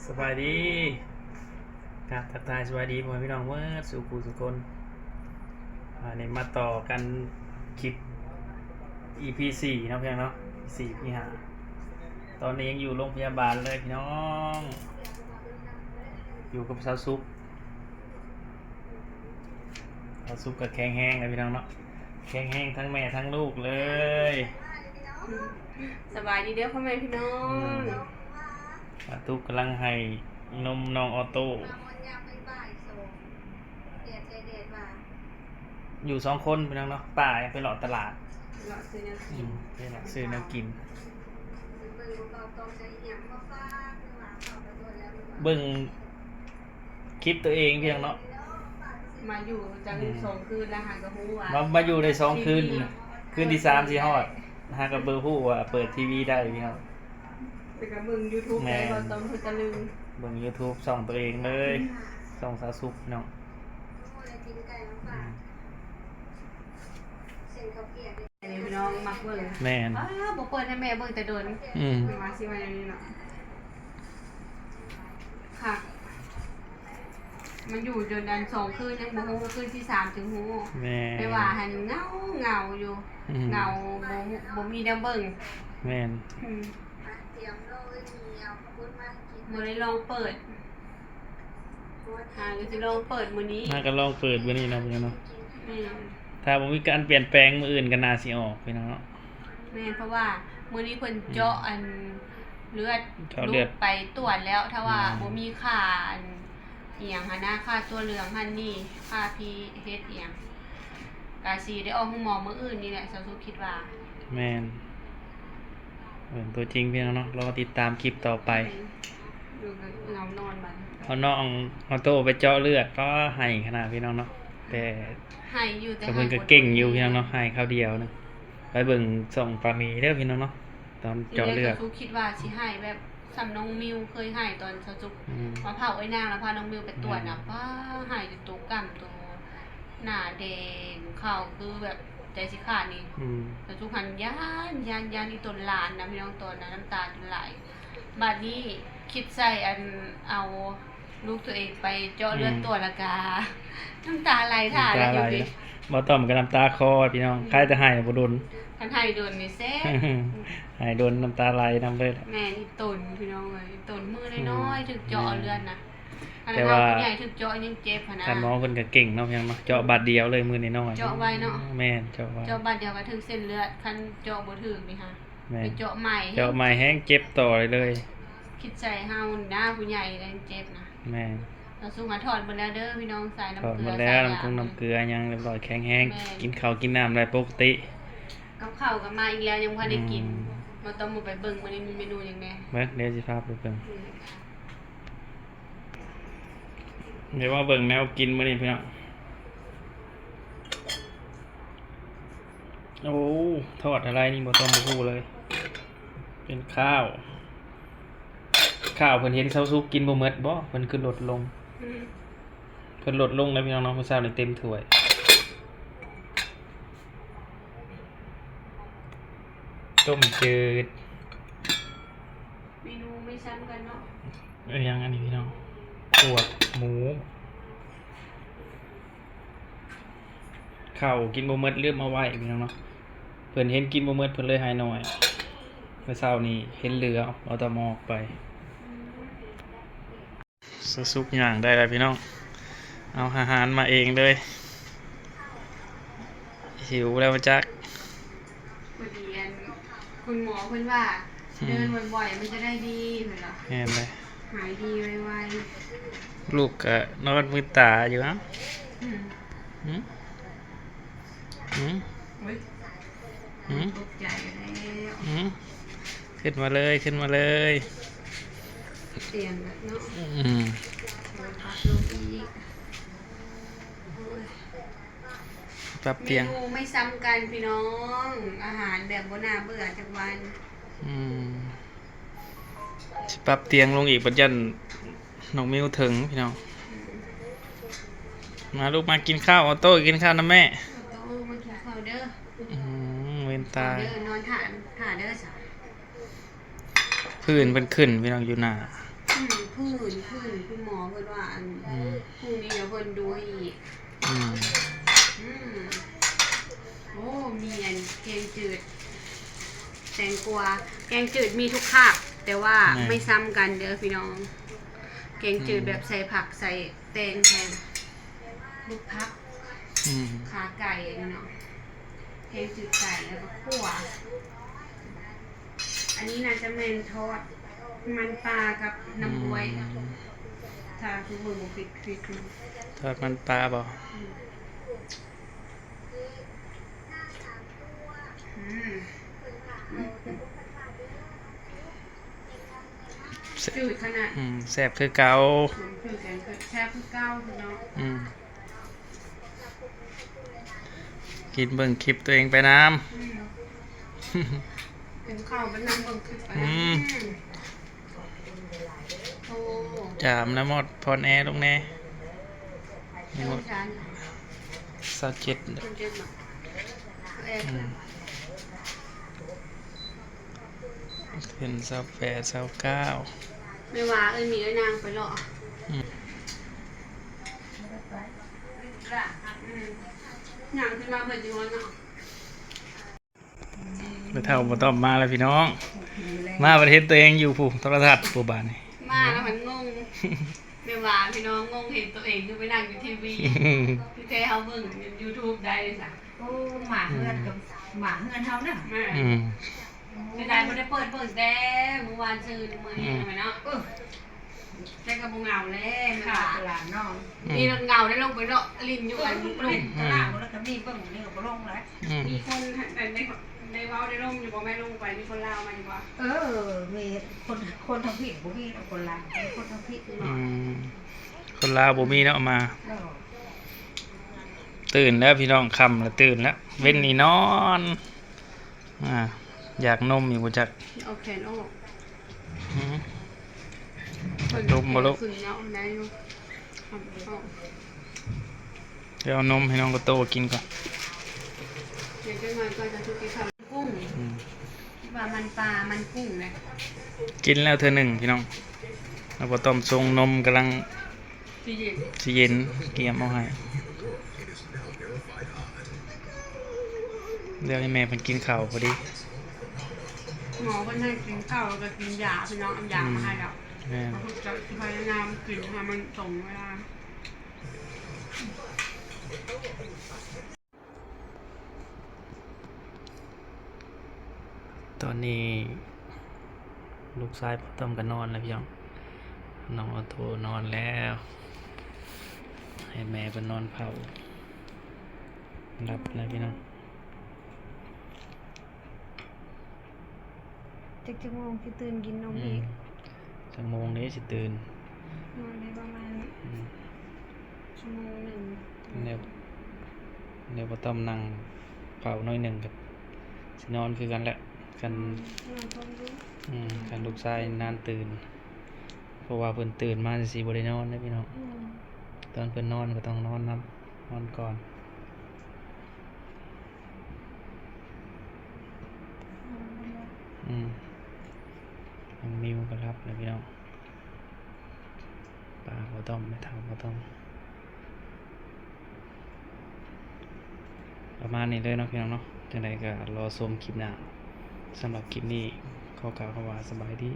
สบายดีครับทักทายสบายดีพ่อพี่น้องเมื่อสู่กูสุคนเนี่ยมาต่อกันคลิป EP 4เนาะพี่น้องเนาะ4พี่หาตอนนี้ยังอยู่โรงพยาบาลเลยพี่น้องอยู่กับสาวซุปกับแข็งแห้งเลยพี่น้องเนาะแข็งแห้งทั้งแม่ทั้งลูกเลยสบายดีเด้อพ่อแม่พี่น้องทุกกำลังให้นมน้องออโต้อยู่2 คนพี่น้องเนาะป้าไปหลอดตลาดไปหลอดซื้อแนวกินเบิ่งคลิปตัวเองพี่น้องเนาะมาอยู่จัง2 คืนแล้วหากระหู้มาอยู่ใน2 คืนคืนที่3ที่ฮอดหากับเบอร์ผู้ว่าเปิดทีวีได้พี่น้องไปกับมึง YouTube ได้บ่ต้องเพิ่นตะลึงเบิ่ง YouTube ส่องตัวเองเลยส่องสาวซุปเนาะอันนี้พี่น้องมักเบิ่งแม่นบ่เปิดให้แม่เบิ่งแต่โดนมาสิว่าอย่างนี้เนาะค่ะมันอยู่จนดัน2 คืนยังบ่ฮู้ว่าคืนที่3ถึงฮู้แม่ไปว่าหันเงาอยู่เงาบ่มีแนวเบิ่งแม่นบ่ได้ลองเปิดก็สิลองเปิดมื้อนี้ก็ลองเปิดมื้อนี้นะพี่น้องถ้าบ่มีการเปลี่ยนแปลงมื้ออื่นก็น่าสิออกพี่น้องแม่นเพราะว่ามื้อนี้เพิ่นเจาะอันเลือดลูกไปตรวจแล้วถ้าว่าบ่มีค่าอันอีหยังหั่นนะค่าตัวเหลืองหั่นนี่ค่า pH อีหยังก็สิได้ออกหมอมื้ออื่นนี่แหละสาวสุคิดว่าแม่นตัวจริงพี่น้องเนาะรอติดตามคลิปต่อไปเรานอนบัดเอาน้องออโต้ไปเจาะเลือดก็ให้ขนาดพี่น้องเนาะแต่ให้อยู่แต่เพิ่นก็เก่งอยู่พี่น้องเนาะให้คราวเดียวนึงไปเบิ่งส่งปามีเด้อพี่น้องเนาะตอนเจาะเลือดสาวสุคิดว่าสิให้แบบสำน้องมิวเคยให้ตอนสาวสุมาเผาไอ้นางแล้วพาน้องมิวไปตรวจน่ะป้าให้ตัวกำตัวหน้าแดงเข้าคือแบบใจสิขาดนี่แต่ทุกหันย่านอีต้นลานนะพี่น้องต้นนะน้ำตาจนไหลบัดนี้คิดใส่อันเอาลูกตัวเองไปเจาะเลือดตัวละกาน้ำตาไหลถ่าแล้วอยู่ดิบ่ต้อมกับน้ำตาคอพี่น้องใครจะให้บ่โดนคันให้โดนนี่แซ่ให้โดนน้ำตาไหลนำเลยแม่อีต้นพี่น้องเอ้ยต้นมือน้อยๆถึกเจาะเลือดนะแต่ว่าผู้ใหญ่ถึกเจาะยังเจ็บหั่นนะท่านหมอเพิ่นก็เก่งเนาะพี่น้องเนาะเจาะบาดเดียวเลยมือน้อยๆเจาะไว้เนาะแม่นเจาะไว้เจาะบาดเดียวก็ถึงเส้นเลือดคันเจาะบ่ถึงนี่ค่ะไปเจาะใหม่แห้งเจ็บต่อเลยคิดใส่เฮาหน้าผู้ใหญ่แล้วเจ็บนะแม่เราสู้มาถอดหมดแล้วเด้อพี่น้องใส่น้ำเกลือถอดหมดแล้วน้ำเกลือยังเรียบร้อยแข็งแห้งกินข้าวกินน้ำได้ปกติกับข้าวก็มาอีกแล้วยังพอได้กินบ่ต้องมาไปเบิ่งมื้อนี้มีเมนูหยังแน่เบิ่งเดี๋ยวสิพาไปเบิ่งเดี๋ยวว่าเบิ่งแนวกินมื้อนี้พี่น้องโอ้ทอดอะไรนี่บ่ต้องพูดเลยเป็นข้าวเพิ่นเห็นเซาซุกกินบ่หมดบ่เพิ่นขึ้นลดลงเพิ่นลดลงแล้วพี่น้องเนาะมื้อเช้านี่เต็มถ้วยต้มจืดเมนูไม่ซ้ำกันเนาะยังอันนี้พี่น้องปวดหมูข้าวกินบ่หมดลืมเอาไว้พี่น้องเนาะเพิ่นเห็นกินบ่หมดเพิ่นเลยให้น้อยเมื่อเช้านี้เห็นเหลือเอาตะมอกไปซุกย่างได้แล้วพี่น้องเอาอาหารมาเองเลยหิวแล้วจักพอดีคุณหมอเพิ่นว่าเดินบ่อยๆมันจะได้ดีเหรอเห็นเลยหายดีไวๆลูกก็นอนมือตาอยู่นะตกใจแล้วขึ้นมาเลยเตียงเนาะปรับเตียงเมนูไม่ซ้ำกันพี่น้องอาหารแบบบ่น่าเบื่อจักวันปรับเตียงลงอีกปัจจัยน้องมิวถึงพี่น้องมาลูกมากินข้าวออโต้กินข้าวนะแม่ออโต้มากินข้าวเด้อเว้นตาเด้อนอนถ่าเด้อจ้ะพื้นเป็นขึ้นพี่น้องอยู่หน้า ผื่นคุณหมอเพิ่นว่าอัน อืม พรุ่งนี้เดี๋ยวเพิ่นดูให้อีก อืม อืมโอ้มีอันแกงจืดแตงกวาแกงจืดมีทุกคาบแต่ว่าไม่ซ้ำกันเด้อพี่น้องแกงจืดแบบใส่ผักใส่แตงใส่ลูกพัก อืม ขาไก่เนาะแกงจืดไก่แล้วก็ขั่วอันนี้น่าจะเป็นทอดมันปลากับน้ำบวยถ้าคือมือฟิก ทอดมันปลาบ่ อืมจืดขนาด แซ่บคือเก่า จืดแกงเกิดแซ่บคือเก้าพี่น้อง อืมกินเบิ่งคลิปตัวเองไปน้ เป็นข้าวเป็นน้ำเบิ่งคลิปไป อืม โอ้ ำจามน้ำมดพรแอร์ลงแน่ เจ้าจาน ซาเจ็ด คนเจ็บหนักเอ็ด เป็นซาแปดซาเก้า ไม่ว่ามีนางไปหรอ อืม นางขึ้นมาเหมือนจีวรเนาะ ไปเท่าบ่ต้องมาแล้วพี่น้อง มาประเทศตัวเองอยู่ผู้โทรทัศน์ผู้บ้านนี่ มาแล้วมันงงไม่ว่าพี่น้องงงเห็นตัวเองคือไปนั่งอยู่ทีวีพี่เต้เขาเบิ่งยูทูบได้เลยจ้ะ โอ้หมาเฮือนกับหมาเฮือนเฮาน่ะ แม่ อืม ไม่ได้ไม่ได้เปิดแต่เมื่อวานซื้อมื้อนี้ทำไมเนาะแต่ก็บ่เหงาเลย ค่ะ ค่ะ หลานน้อง มีรถเงาได้ลงไปเนาะลิ้นอยู่อัน ลู ลุ ก ง ตลาดแล้วก็มีเบิ่งนี่ก็บ่ลงแล้ว อืม มีคนได้เว้าได้ร่มอยู่บ่แม่ลงไปมีคนลาวมาอยู่บ่ มีคนทางผิดบ่มีคนลาวคนทางผิด อืมคนลาวบ่มีเนาะมา เออ ตื่นแล้วพี่น้องค่ำแล้วตื่นแล้ว เว้นนี่นอนอยากนมอยู่บ่จัก เอาแขนออก อืม นมบ่ลูก ขึ้นเนาะได้อยู่เอาออก เดี๋ยวเอานมให้น้องกระโตกินก่อน เดี๋ยวจะมาก็จะทุกทีทำกุ้ง อืม ว่ามันปลา มันกุ้งนะ กินแล้วเธอหนึ่งพี่น้องแล้วก็ต้มทรงนมกำลัง พี่เย็น สิเย็นเกียมเอาให้เดี๋ยวให้แม่เพิ่นกินข้าวพอดี หมอก็ให้กินข้าวแล้วก็กินยาพี่น้องเอายามาให้เรา แม่ เขาจะพยายามกินให้มันตรงเวลา ตอนนี้ ลูกชายพ่อต้อมก็นอนแล้วพี่น้องน้องออโตนอนแล้ว ให้แม่เพิ่นนอนเผาหลับแล้วพี่น้อง จะมองที่ตื่นกินนม อื อี ม ก ชั่วโมงนี้สิตื่น นอนได้ประมาณ อืม ชั่วโมงหนึ่ง เดี๋ยวพ่อต้อมนั่งเผาหน้อยหนึ่งกับสินอนคือกันแหละกัน นอนต้มดู กันลูกชายนานตื่น เพราะว่าเพิ่นตื่นมาสิบ่ได้นอนนะพี่น้องตอนเพิ่นนอนก็ต้องนอนนำนอนก่อนน้องมิวก็รับนะพี่น้องป้าบ่ต้องไม่เท่าบ่ต้องประมาณนี้เลยเนาะพี่น้องเนาะจังไดก็รอชมคลิปหน้าสำหรับคลิปนี้ขอกล่าวคำว่าสบายดี